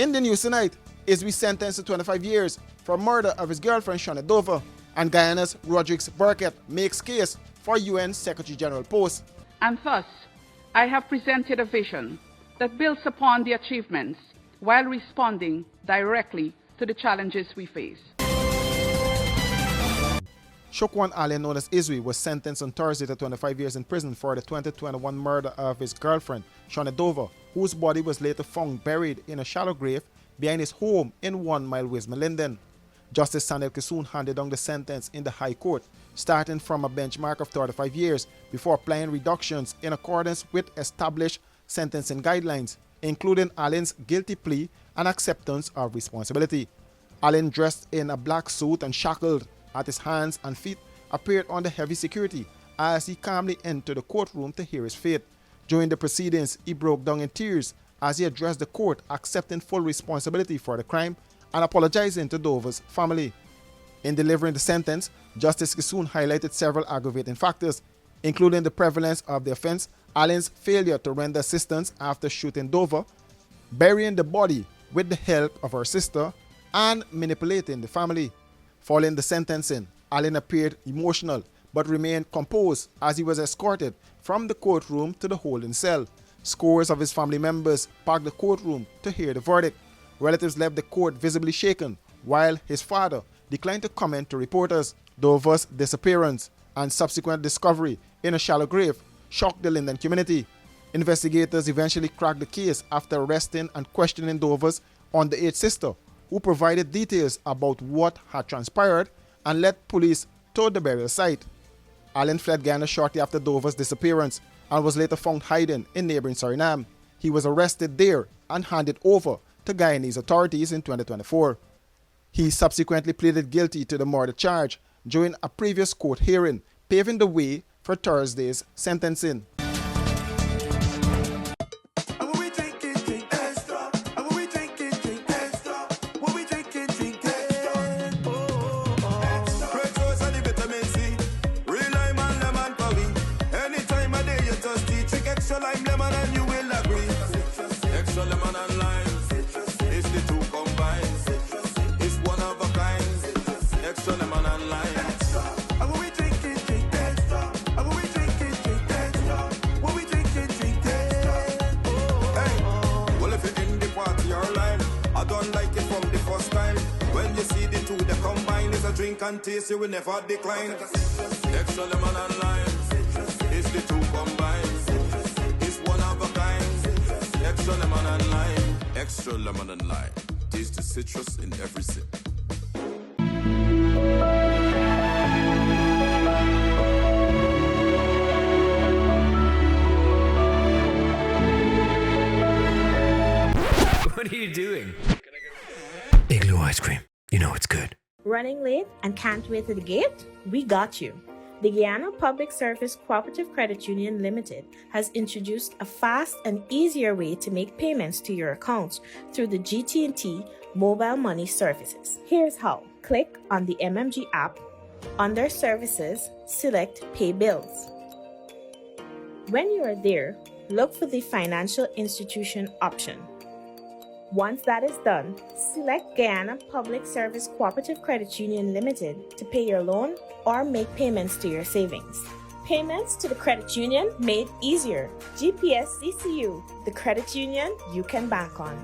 In the news tonight, Isby sentenced to 25 years for murder of his girlfriend Shauna Dover, and Guyana's Rodriguez Burkett makes case for UN Secretary General post. And thus, I have presented a vision that builds upon the achievements while responding directly to the challenges we face. Shokwan Allen, known as Isby, was sentenced on Thursday to 25 years in prison for the 2021 murder of his girlfriend, Shauna Dover, whose body was later found buried in a shallow grave behind his home in 1 Mile Wisma Linden. Justice Sandel Kissoon handed down the sentence in the High Court, starting from a benchmark of 35 years before applying reductions in accordance with established sentencing guidelines, including Allen's guilty plea and acceptance of responsibility. Allen, dressed in a black suit and shackled at his hands and feet, appeared under heavy security as he calmly entered the courtroom to hear his fate. During the proceedings, he broke down in tears as he addressed the court, accepting full responsibility for the crime and apologizing to Dover's family. In delivering the sentence, Justice Kissoon highlighted several aggravating factors, including the prevalence of the offense, Allen's failure to render assistance after shooting Dover, burying the body with the help of her sister, and manipulating the family. Following the sentencing, Allen appeared emotional but remained composed as he was escorted from the courtroom to the holding cell. Scores of his family members packed the courtroom to hear the verdict. Relatives left the court visibly shaken, while his father declined to comment to reporters. Dover's disappearance and subsequent discovery in a shallow grave shocked the Linden community. Investigators eventually cracked the case after arresting and questioning Dover's underage sister, who provided details about what had transpired and led police to the burial site. Allen fled Guyana shortly after Dover's disappearance and was later found hiding in neighboring Suriname. He was arrested there and handed over to Guyanese authorities in 2024. He subsequently pleaded guilty to the murder charge during a previous court hearing, paving the way for Thursday's sentencing. Extra lime, lemon, and you will agree. Extra lemon and lime, it's the two combined. It's one of a kind. Extra lemon and lime. Extra. And when we drink it, drink extra. And when we drink it, drink extra. When we drink it, drink extra. Hey, well if you're in the party or line, I don't like it from the first time. When you see the two, they combine. It's a drink and taste, you will never decline. Extra lemon and lime, it's the two combined. Extra lemon and lime. Extra lemon and lime. Taste the citrus in every sip. What are you doing? Igloo ice cream. You know it's good. Running late and can't wait to the gate? We got you. The Guyana Public Service Cooperative Credit Union Limited has introduced a fast and easier way to make payments to your accounts through the GT&T mobile money services. Here's how. Click on the MMG app. Under Services, select Pay Bills. When you are there, look for the Financial Institution option. Once that is done, select Guyana Public Service Cooperative Credit Union Limited to pay your loan or make payments to your savings. Payments to the credit union made easier. GPSCCU, the credit union you can bank on.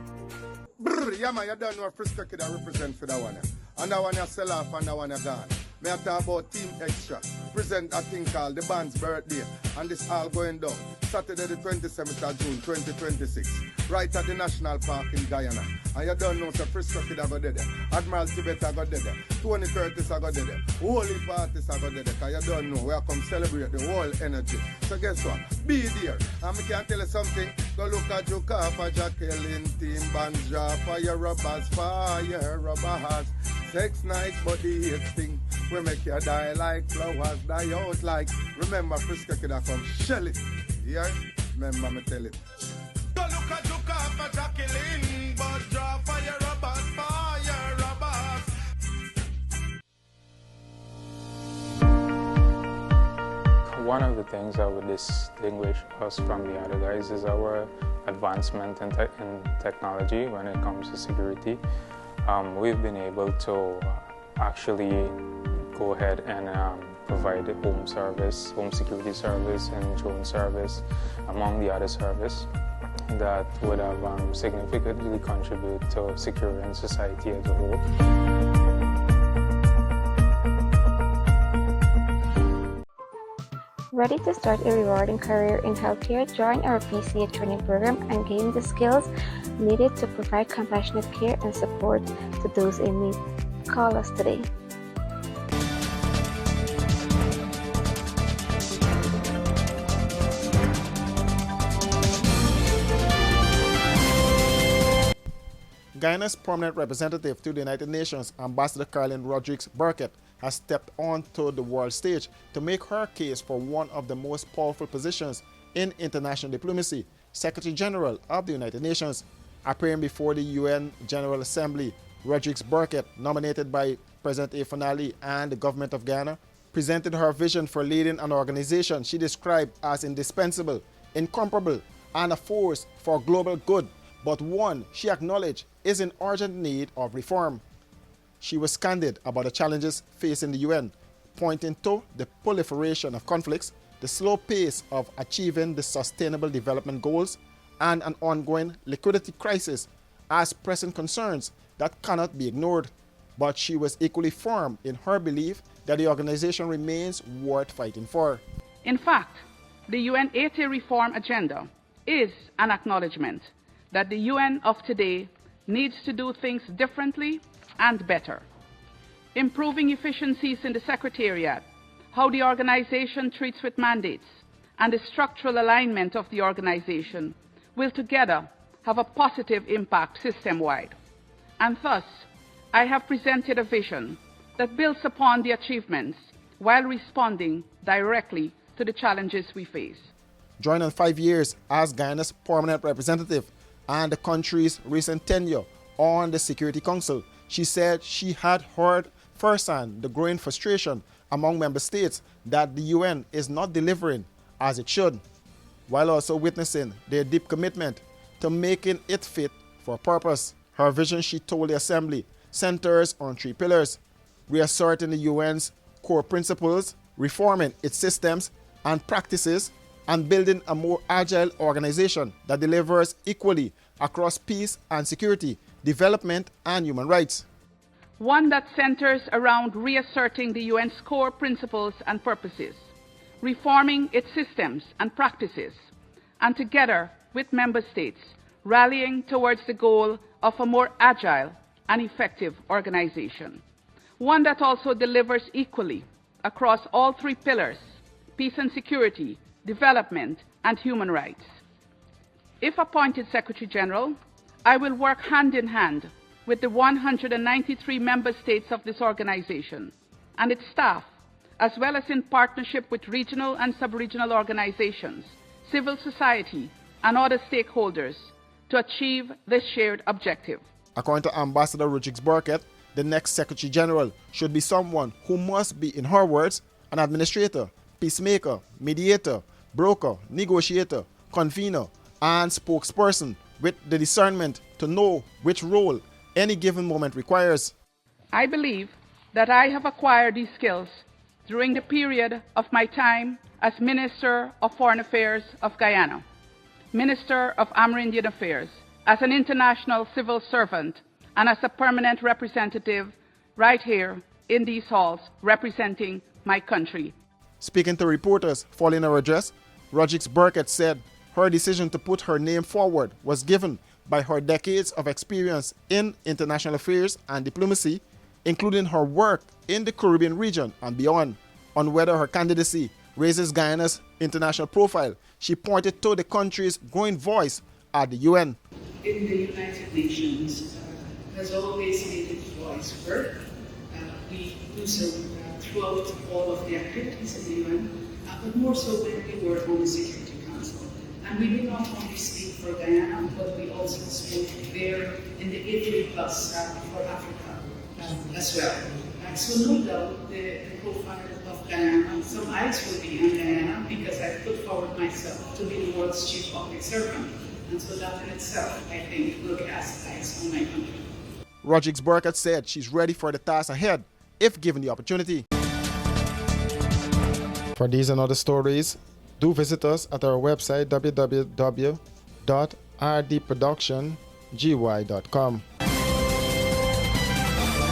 Brr, yeah man, you don't know a Frisco kid that represent for that one. And that one you sell off and that one you gone. Me I talk about Team Extra. Present a thing called the band's birthday. And this all going down Saturday the 27th of June 2026. Right at the National Park in Guyana. And you don't know so Frisco kid I go there. Admiral Tibet I go there. Tony Curtis I go there. Holy parties I go there. Because you don't know we are come celebrate the whole energy. So guess what? Be there. And I can tell you something. Go look at Jukafa, Jacqueline, Team Bands, Fire Rubbers. Sex nice, but the hate thing. We make you die like flowers, die out like. Remember, Frisco kid from Shelly. Yeah? Remember me tell it. Go look at Jukafa, Jacqueline, but Fire Rubbers. One of the things that would distinguish us from the other guys is our advancement in technology when it comes to security, we've been able to actually go ahead and provide home security service and drone service, among the other service that would have significantly contributed to securing society as a whole. Ready to start a rewarding career in healthcare? Join our PCA training program and gain the skills needed to provide compassionate care and support to those in need. Call us today. Guyana's permanent representative to the United Nations, Ambassador Caroline Rodrigues-Burkett, has stepped onto the world stage to make her case for one of the most powerful positions in international diplomacy, Secretary General of the United Nations. Appearing before the UN General Assembly, Rodrigues-Burkett, nominated by President Afanali and the government of Ghana, presented her vision for leading an organization she described as indispensable, incomparable, and a force for global good, but one she acknowledged is in urgent need of reform. She was candid about the challenges facing the UN, pointing to the proliferation of conflicts, the slow pace of achieving the Sustainable Development Goals, and an ongoing liquidity crisis as pressing concerns that cannot be ignored. But she was equally firm in her belief that the organization remains worth fighting for. In fact, the UN 80 reform agenda is an acknowledgement that the UN of today needs to do things differently and better. Improving efficiencies in the Secretariat, how the organization treats with mandates, and the structural alignment of the organization will together have a positive impact system-wide. And thus, I have presented a vision that builds upon the achievements while responding directly to the challenges we face. Joining 5 years as Guyana's permanent representative and the country's recent tenure on the Security Council, she said she had heard firsthand the growing frustration among member states that the UN is not delivering as it should, while also witnessing their deep commitment to making it fit for purpose. Her vision, she told the Assembly, centers on 3 pillars: reasserting the UN's core principles, reforming its systems and practices, and building a more agile organization that delivers equally across peace and security, development and human rights. One that centers around reasserting the UN's core principles and purposes, reforming its systems and practices, and together with member states, rallying towards the goal of a more agile and effective organization. One that also delivers equally across all 3 pillars: peace and security, development, and human rights. If appointed Secretary General, I will work hand in hand with the 193 member states of this organization and its staff, as well as in partnership with regional and sub-regional organizations, civil society, and other stakeholders to achieve this shared objective. According to Ambassador Rodrigues-Burkett, the next Secretary General should be someone who must be, in her words, an administrator, peacemaker, mediator, broker, negotiator, convener, and spokesperson with the discernment to know which role any given moment requires. I believe that I have acquired these skills during the period of my time as Minister of Foreign Affairs of Guyana, Minister of Amerindian Affairs, as an international civil servant, and as a permanent representative right here in these halls representing my country. Speaking to reporters following her address, Rodrigues-Burkett said her decision to put her name forward was given by her decades of experience in international affairs and diplomacy, including her work in the Caribbean region and beyond. On whether her candidacy raises Guyana's international profile, she pointed to the country's growing voice at the UN. In the United Nations has always made its voice heard. We do so throughout all of the activities of the UN, but more so when we were on the Security Council. And we did not only speak for Guyana, but we also spoke there in the 80 plus for Africa as well. So no doubt the profile of Guyana, some eyes will be on Guyana because I put forward myself to be the world's chief public servant. And so that in itself, I think, will cast eyes on my country. Rodriguez Burkett said she's ready for the task ahead if given the opportunity. For these and other stories, do visit us at our website www.rdproductiongy.com.